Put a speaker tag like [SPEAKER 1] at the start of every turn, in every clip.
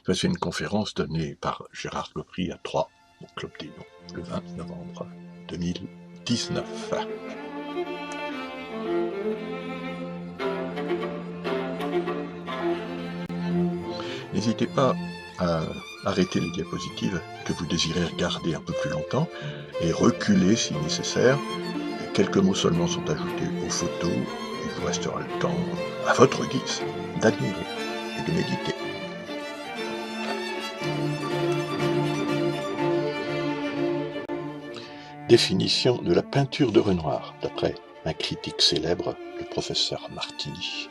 [SPEAKER 1] Ça, c'est une conférence donnée par Gérard Gopry à Troyes, au Club des Noms, le 20 novembre 2019. N'hésitez pas à arrêter les diapositives que vous désirez regarder un peu plus longtemps et reculer si nécessaire. Quelques mots seulement sont ajoutés aux photos. Il vous restera le temps, à votre guise, d'admirer et de méditer. Définition de la peinture de Renoir, d'après un critique célèbre, le professeur Martini.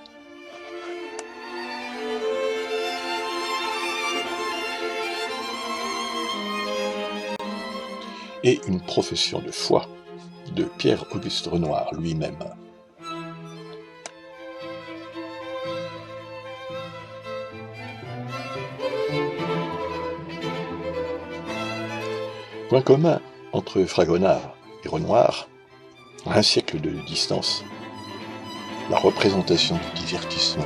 [SPEAKER 1] Et une profession de foi de Pierre-Auguste Renoir lui-même. Point commun entre Fragonard et Renoir, à un siècle de distance, la représentation du divertissement.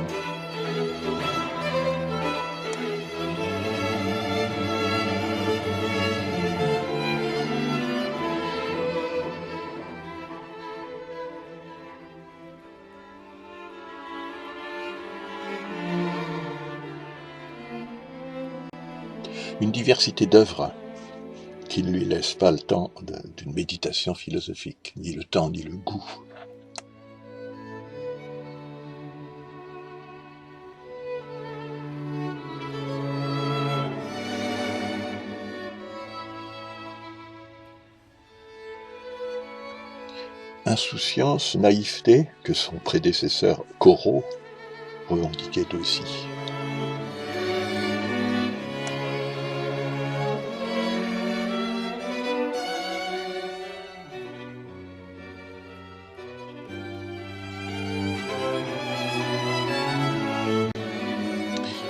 [SPEAKER 1] Une diversité d'œuvres qui ne lui laisse pas le temps d'une méditation philosophique, ni le temps ni le goût. Insouciance, naïveté que son prédécesseur Corot revendiquait aussi.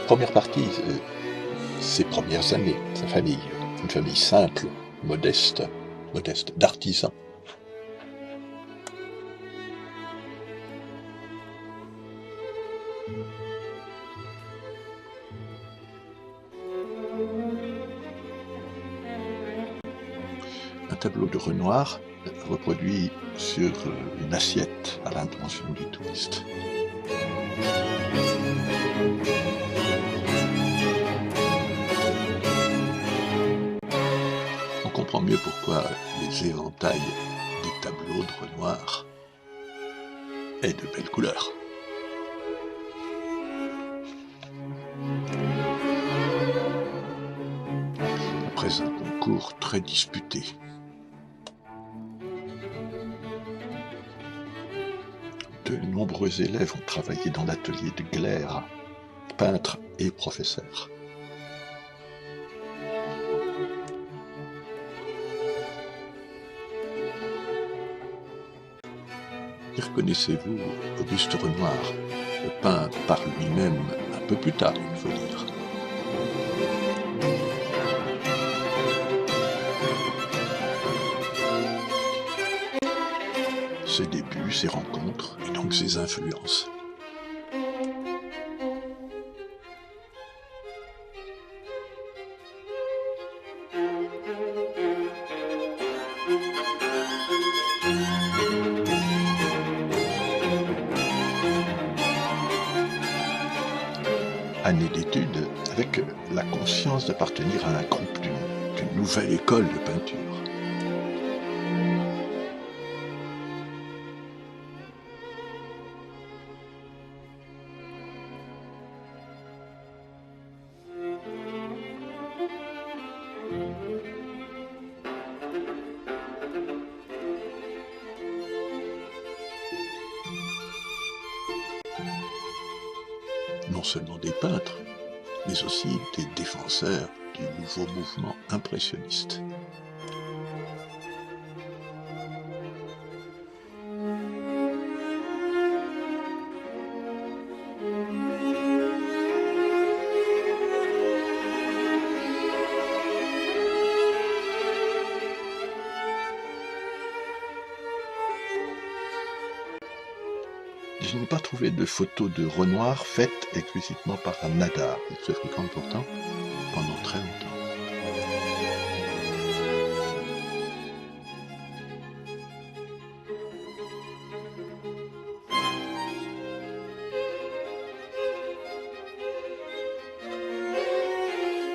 [SPEAKER 1] Première partie, ses premières années, sa famille, une famille simple, modeste d'artisans. Un tableau de Renoir reproduit sur une assiette à l'intention du touriste. On comprend mieux pourquoi les éventails des tableaux de Renoir est de belles couleurs. Après un concours très disputé, de nombreux élèves ont travaillé dans l'atelier de Gleyre, peintre et professeur. Y reconnaissez-vous Auguste Renoir, peint par lui-même un peu plus tard, il faut dire. Ses débuts, ses rencontres et donc ses influences. Année d'études avec la conscience d'appartenir à un groupe d'une nouvelle école de peinture. Non seulement des peintres, mais aussi des défenseurs du nouveau mouvement impressionniste. Je n'ai pas trouvé de photos de Renoir faites explicitement par un Nadar. Il se fréquente pourtant très longtemps.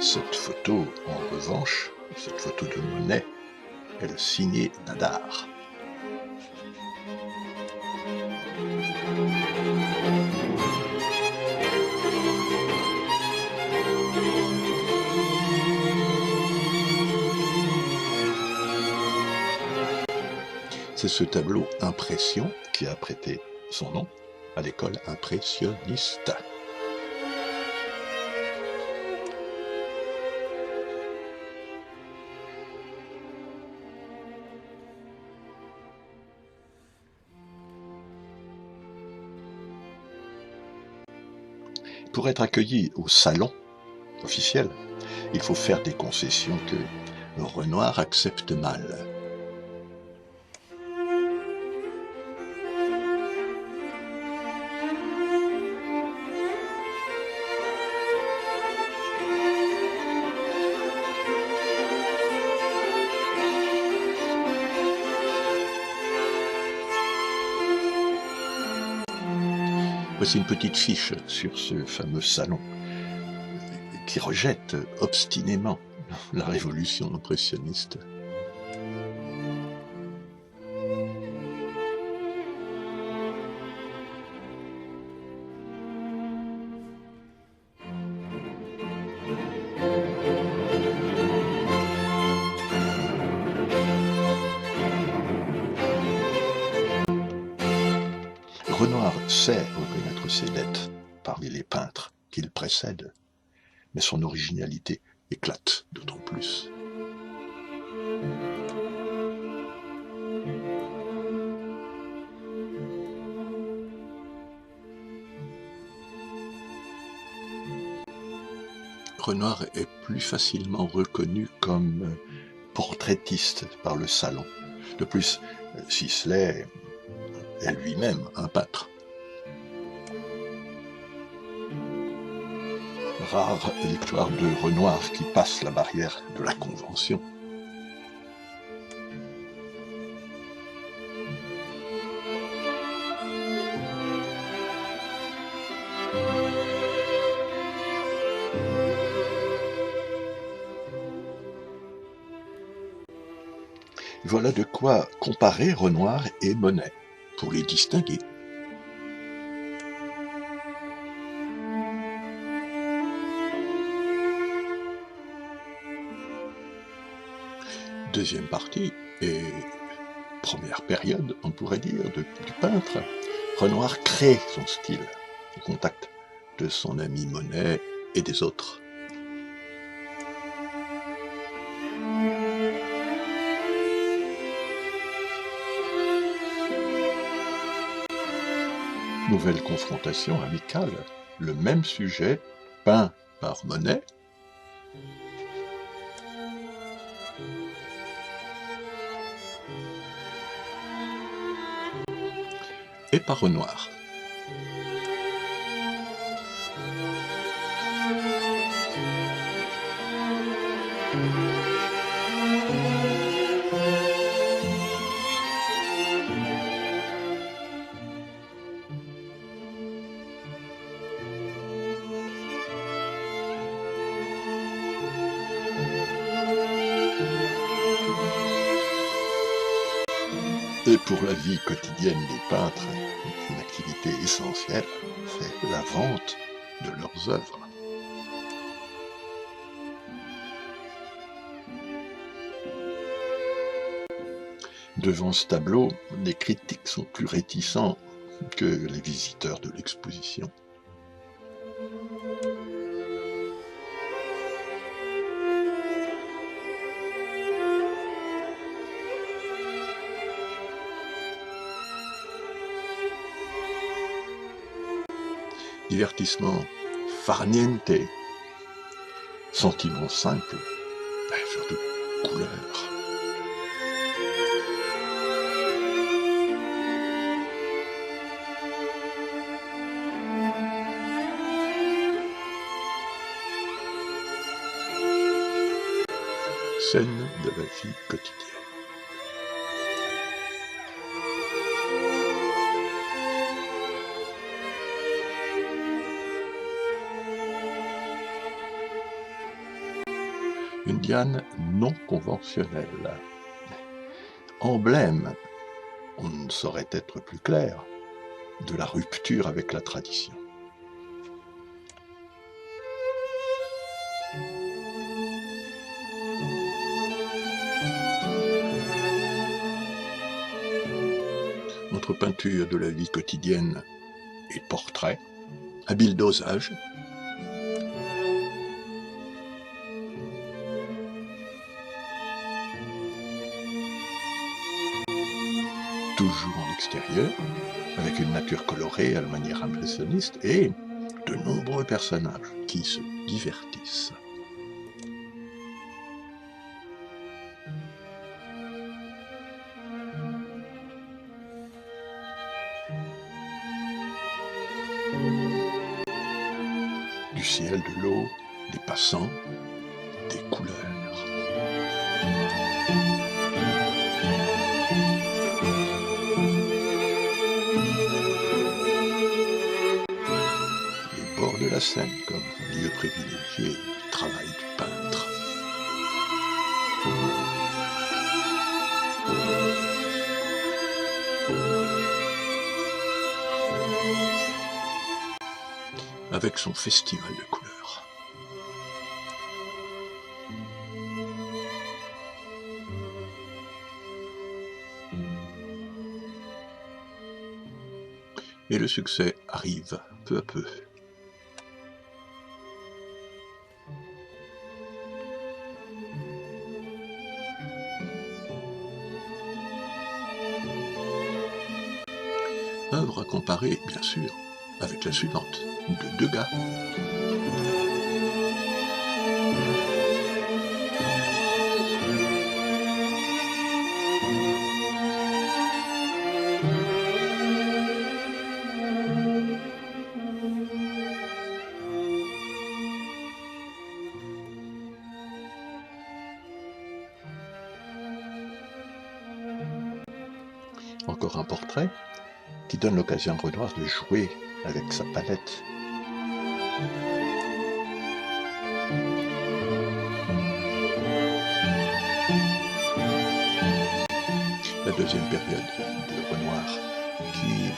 [SPEAKER 1] Cette photo, en revanche, cette photo de Monet, elle est signée Nadar. C'est ce tableau Impression qui a prêté son nom à l'école impressionniste. Pour être accueilli au salon officiel, il faut faire des concessions que Renoir accepte mal. Voici une petite fiche sur ce fameux salon qui rejette obstinément la révolution impressionniste. Renoir sait reconnaître ses dettes parmi les peintres qu'il précède, mais son originalité éclate d'autant plus. Renoir est plus facilement reconnu comme portraitiste par le salon. De plus, Sisley est lui-même un peintre. Rare victoire de Renoir qui passe la barrière de la convention. Voilà de quoi comparer Renoir et Monet, pour les distinguer. Deuxième partie, et première période, on pourrait dire, du peintre. Renoir crée son style, au contact de son ami Monet et des autres. Nouvelle confrontation amicale, le même sujet peint par Monet et par Renoir. Et pour la vie quotidienne des peintres, une activité essentielle, c'est la vente de leurs œuvres. Devant ce tableau, les critiques sont plus réticents que les visiteurs de l'exposition. Divertissement farniente, sentiment simple, surtout couleur. Scène de la vie quotidienne. Une diane non conventionnelle. Emblème, on ne saurait être plus clair, de la rupture avec la tradition. Entre peinture de la vie quotidienne et portrait, habile dosage, toujours en extérieur, avec une nature colorée à la manière impressionniste et de nombreux personnages qui se divertissent. Du ciel, de l'eau, des passants, des couleurs. Les bords de la Seine comme lieu privilégié du travail du peintre. Avec son festival de couleurs. Et le succès arrive peu à peu. Œuvre à comparer, bien sûr, avec la suivante, de Degas. Encore un portrait qui donne l'occasion à Renoir de jouer avec sa palette. La deuxième période de Renoir qui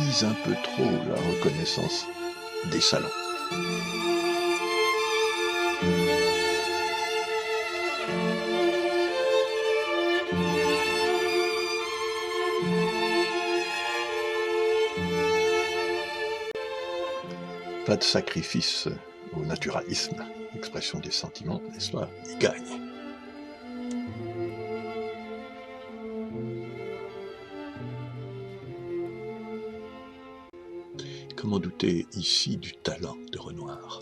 [SPEAKER 1] vise un peu trop la reconnaissance des salons. Pas de sacrifice au naturalisme, expression des sentiments, n'est-ce pas? Il gagne. Comment douter ici du talent de Renoir?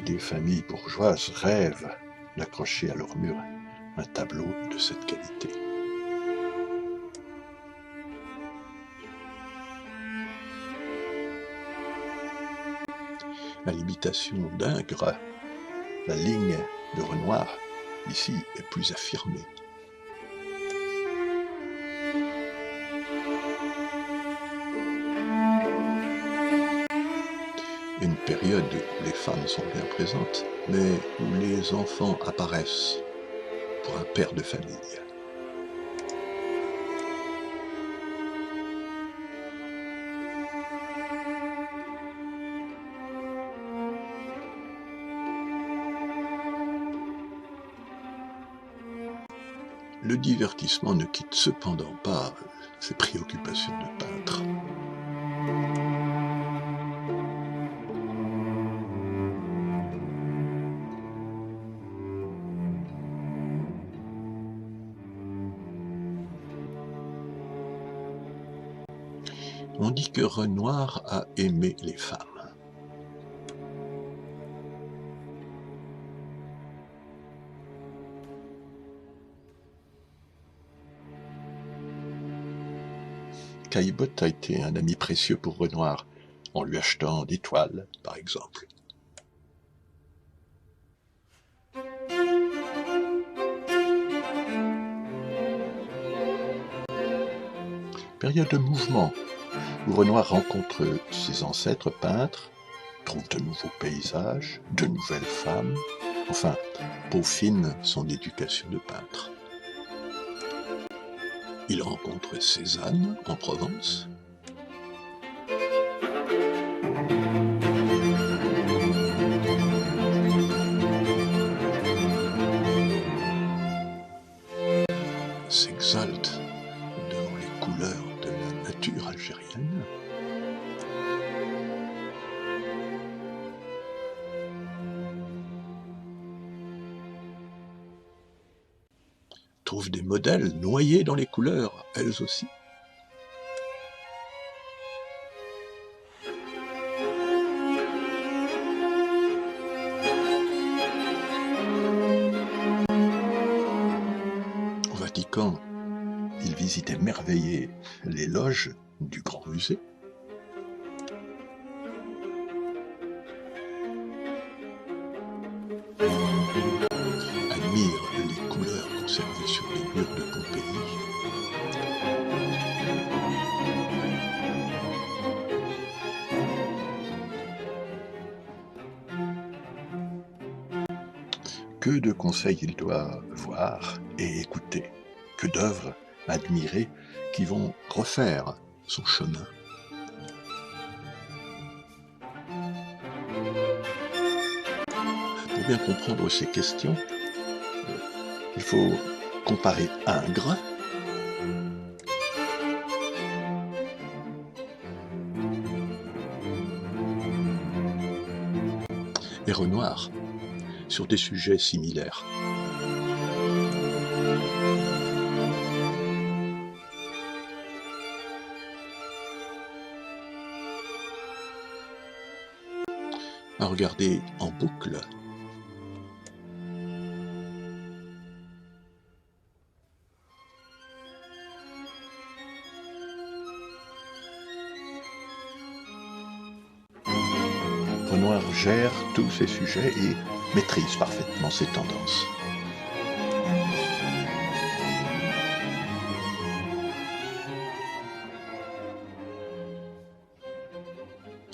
[SPEAKER 1] Des familles bourgeoises rêvent d'accrocher à leur mur un tableau de cette qualité. À l'imitation d'Ingres, la ligne de Renoir, ici, est plus affirmée. Une période où les femmes sont bien présentes, mais où les enfants apparaissent pour un père de famille. Le divertissement ne quitte cependant pas ses préoccupations de peintre. On dit que Renoir a aimé les femmes. Caillebotte a été un ami précieux pour Renoir, en lui achetant des toiles, par exemple. Période de mouvement, où Renoir rencontre ses ancêtres peintres, trouve de nouveaux paysages, de nouvelles femmes, enfin, peaufine son éducation de peintre. Il rencontre Cézanne en Provence. S'exalte devant les couleurs de la nature algérienne. Trouve des modèles noyés dans les couleurs, elles aussi. Au Vatican, il visite émerveillé les loges du Grand Musée. Admire les couleurs conservées sur les murs de Pompéi. Que de conseils il doit voir et écouter, que d'œuvres admirées qui vont refaire son chemin. Pour bien comprendre ces questions, il faut comparer Ingres et Renoir sur des sujets similaires. À regarder en boucle. Renoir gère tous ces sujets et maîtrise parfaitement ses tendances.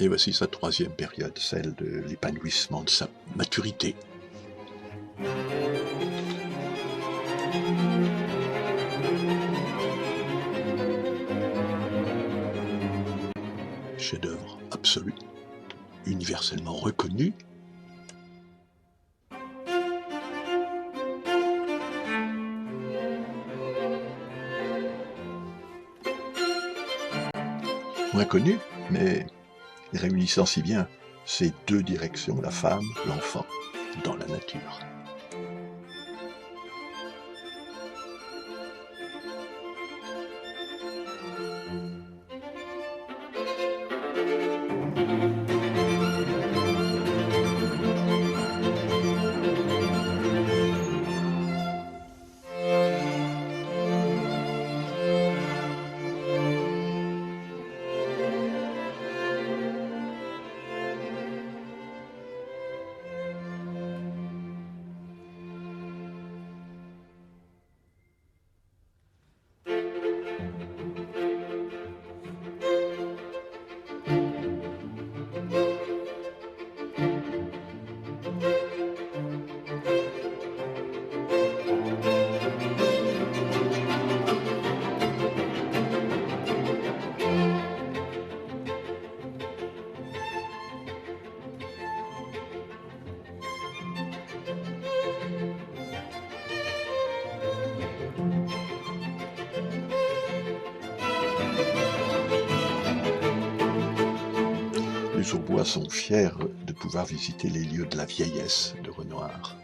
[SPEAKER 1] Et voici sa troisième période, celle de l'épanouissement de sa maturité. Chef-d'œuvre absolu, universellement reconnu. Moins connu, mais réunissant si bien ces deux directions, la femme, l'enfant, dans la nature. Les Aubois sont fiers de pouvoir visiter les lieux de la vieillesse de Renoir.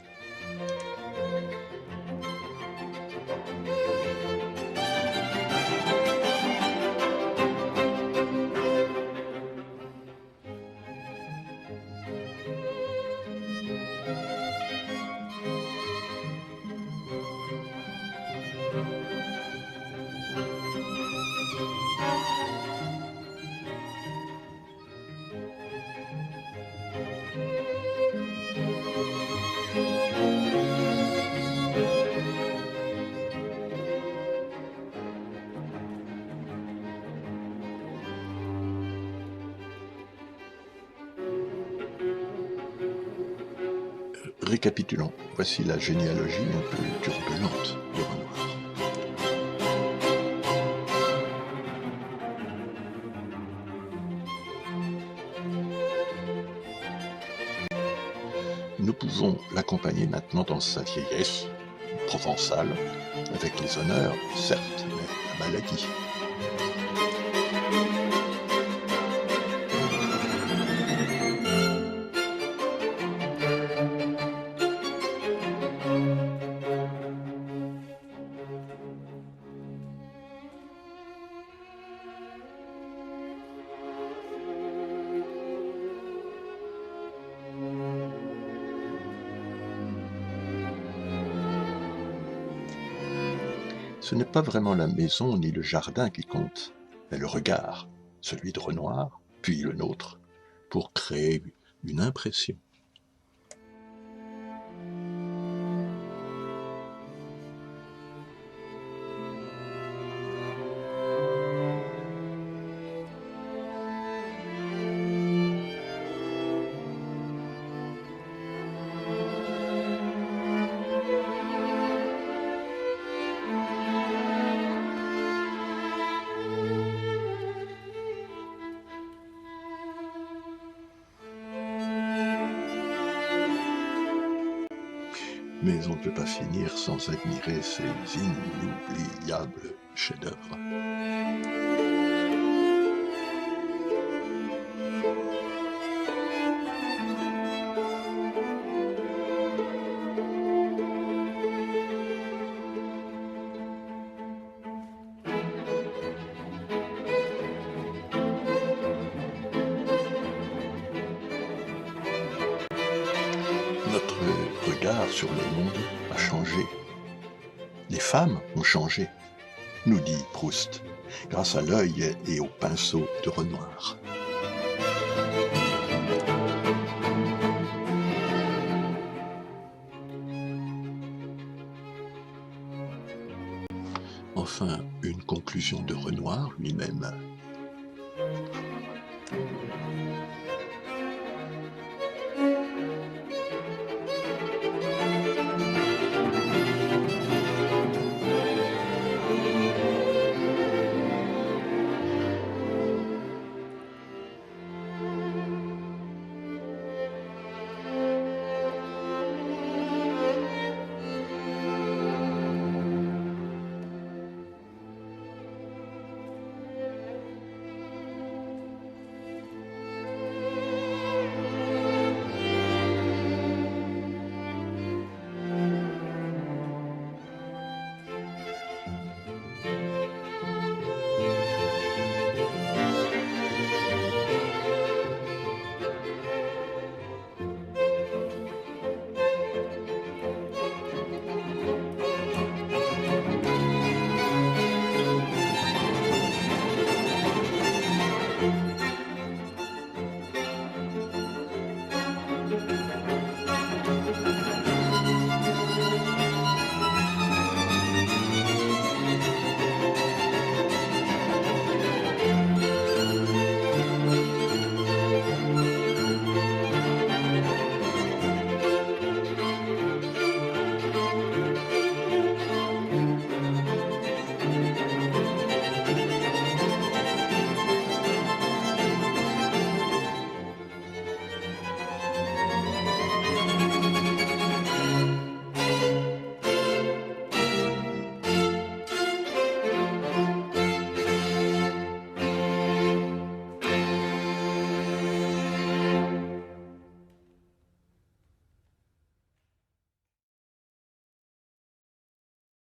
[SPEAKER 1] Récapitulons, voici la généalogie un peu turbulente de Renoir. Nous pouvons l'accompagner maintenant dans sa vieillesse provençale, avec les honneurs, certes, mais la maladie. Ce n'est pas vraiment la maison ni le jardin qui compte, mais le regard, celui de Renoir, puis le nôtre, pour créer une impression. Mais on ne peut pas finir sans admirer ces inoubliables chefs-d'œuvre. Notre regard sur le monde a changé. Les femmes ont changé, nous dit Proust, grâce à l'œil et au pinceau de Renoir. Enfin, une conclusion de Renoir lui-même